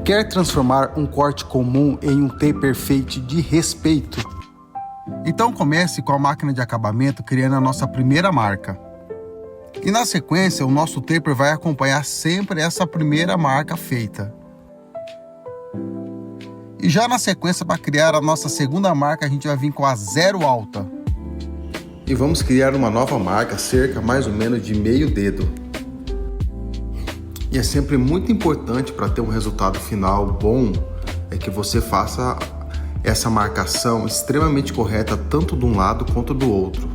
Quer transformar um corte comum em um taper feito de respeito? Então comece com a máquina de acabamento criando a nossa primeira marca. E na sequência, o nosso taper vai acompanhar sempre essa primeira marca feita. E já na sequência, para criar a nossa segunda marca, a gente vai vir com a zero alta. E vamos criar uma nova marca, cerca mais ou menos de meio dedo. E é sempre muito importante para ter um resultado final bom, é que você faça essa marcação extremamente correta, tanto de um lado quanto do outro.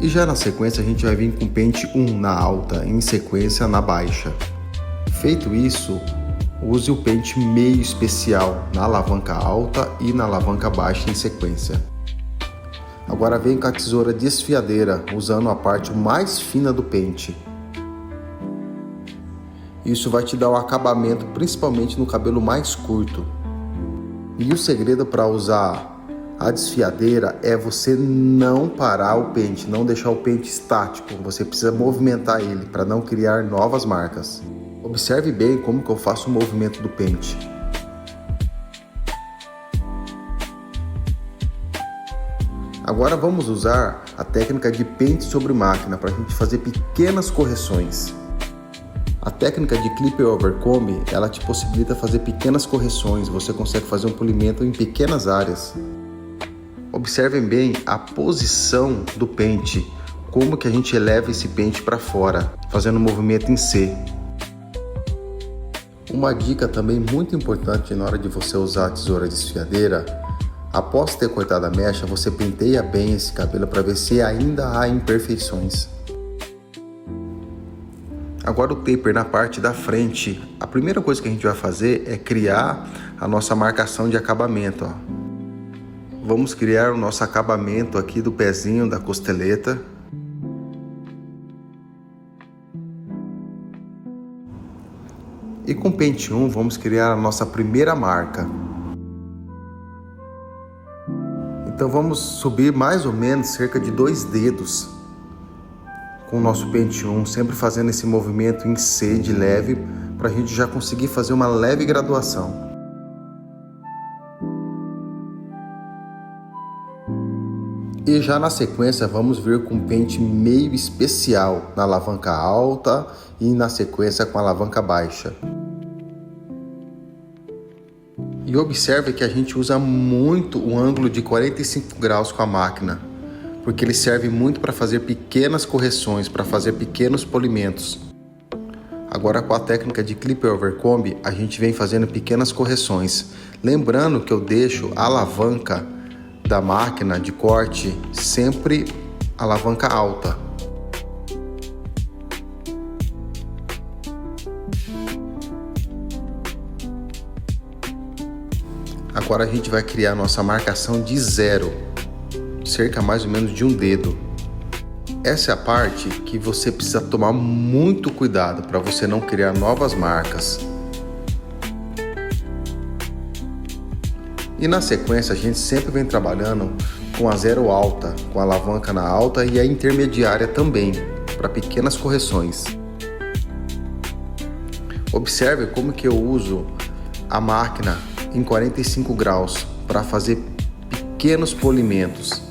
E já na sequência a gente vai vir com pente 1 na alta, em sequência na baixa. Feito isso, use o pente meio especial na alavanca alta e na alavanca baixa em sequência. Agora vem com a tesoura desfiadeira, usando a parte mais fina do pente. Isso vai te dar um acabamento principalmente no cabelo mais curto. E o segredo para usar a desfiadeira é você não parar o pente, não deixar o pente estático. Você precisa movimentar ele para não criar novas marcas. Observe bem como que eu faço o movimento do pente. Agora vamos usar a técnica de pente sobre máquina para a gente fazer pequenas correções. A técnica de clipper over comb, ela te possibilita fazer pequenas correções. Você consegue fazer um polimento em pequenas áreas. Observem bem a posição do pente, como que a gente eleva esse pente para fora, fazendo um movimento em C. Uma dica também muito importante na hora de você usar a tesoura desfiadeira, após ter cortado a mecha, você penteia bem esse cabelo para ver se ainda há imperfeições. Agora o taper na parte da frente, a primeira coisa que a gente vai fazer é criar a nossa marcação de acabamento. Vamos criar o nosso acabamento aqui do pezinho da costeleta. E com pente 1 vamos criar a nossa primeira marca. Então vamos subir mais ou menos cerca de 2 dedos com o nosso pente 1, sempre fazendo esse movimento em C de leve, para a gente já conseguir fazer uma leve graduação. E já na sequência vamos vir com pente meio especial na alavanca alta e na sequência com a alavanca baixa. E observe que a gente usa muito o ângulo de 45 graus com a máquina, porque ele serve muito para fazer pequenas correções, para fazer pequenos polimentos. Agora com a técnica de clipper over comb, a gente vem fazendo pequenas correções. Lembrando que eu deixo a alavanca da máquina de corte sempre alavanca alta. Agora a gente vai criar nossa marcação de zero, cerca mais ou menos de um dedo. Essa é a parte que você precisa tomar muito cuidado para você não criar novas marcas. E na sequência a gente sempre vem trabalhando com a zero alta, com a alavanca na alta e a intermediária também, para pequenas correções. Observe como que eu uso a máquina em 45 graus para fazer pequenos polimentos.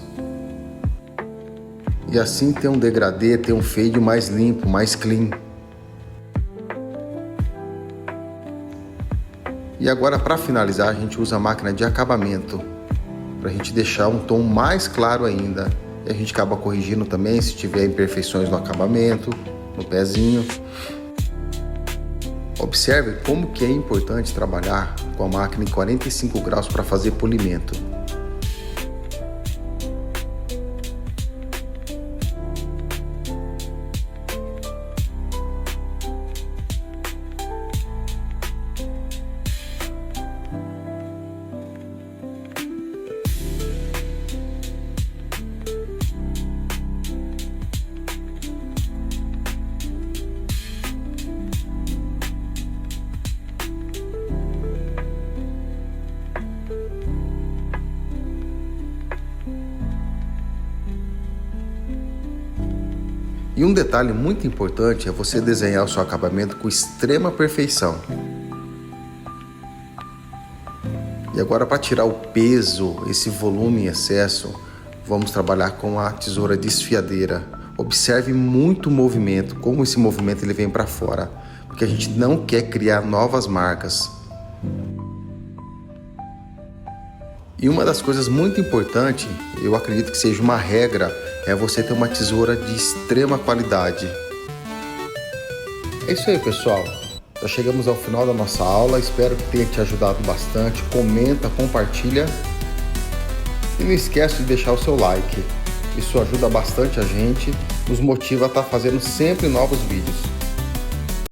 E assim ter um degradê, ter um fade mais limpo, mais clean. E agora para finalizar a gente usa a máquina de acabamento para a gente deixar um tom mais claro ainda. E a gente acaba corrigindo também se tiver imperfeições no acabamento, no pezinho. Observe como que é importante trabalhar com a máquina em 45 graus para fazer polimento. E um detalhe muito importante é você desenhar o seu acabamento com extrema perfeição. E agora, para tirar o peso, esse volume em excesso, vamos trabalhar com a tesoura desfiadeira. Observe muito o movimento, como esse movimento ele vem para fora, porque a gente não quer criar novas marcas. E uma das coisas muito importantes, eu acredito que seja uma regra, é você ter uma tesoura de extrema qualidade. É isso aí, pessoal. Já chegamos ao final da nossa aula, espero que tenha te ajudado bastante. Comenta, compartilha e não esquece de deixar o seu like. Isso ajuda bastante a gente, nos motiva a estar fazendo sempre novos vídeos.